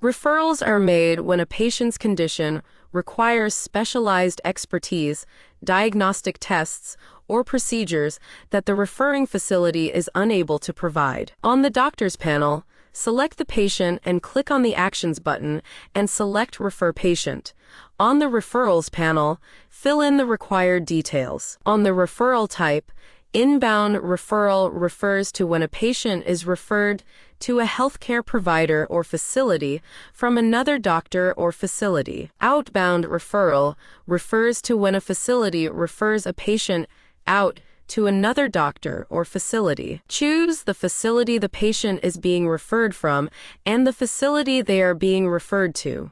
Referrals are made when a patient's condition requires specialized expertise, diagnostic tests, or procedures that the referring facility is unable to provide. On the doctor's panel, select the patient and click on the Actions button and select Refer Patient. On the Referrals panel, fill in the required details. On the referral type, inbound referral refers to when a patient is referred to a healthcare provider or facility from another doctor or facility. Outbound referral refers to when a facility refers a patient out to another doctor or facility. Choose the facility the patient is being referred from and the facility they are being referred to.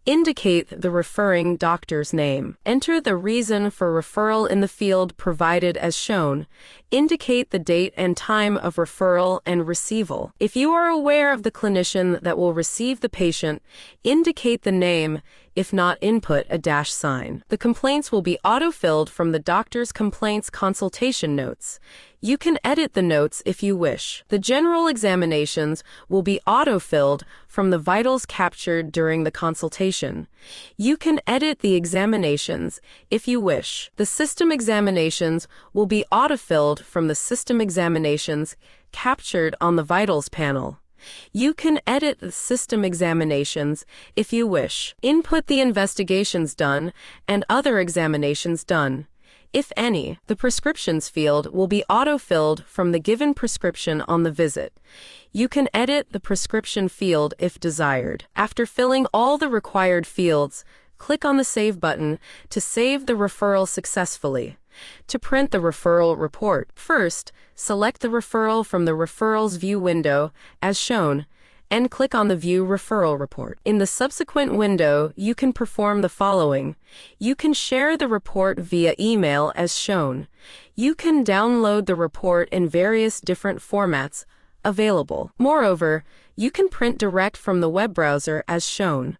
Indicate the referring doctor's name. Enter the reason for referral in the field provided as shown. Indicate the date and time of referral and receival. If you are aware of the clinician that will receive the patient, indicate the name. If not, input a dash sign. The complaints will be auto-filled from the doctor's complaints consultation notes. You can edit the notes if you wish. The general examinations will be auto-filled from the vitals captured during the consultation. You can edit the examinations if you wish. The system examinations will be auto-filled from the system examinations captured on the vitals panel. You can edit the system examinations if you wish. Input the investigations done and other examinations done. If any, the prescriptions field will be auto-filled from the given prescription on the visit. You can edit the prescription field if desired. After filling all the required fields, click on the Save button to save the referral successfully. To print the referral report, first, select the referral from the Referrals View window, as shown, and click on the View Referral Report. In the subsequent window, you can perform the following. You can share the report via email as shown. You can download the report in various different formats available. Moreover, you can print direct from the web browser as shown.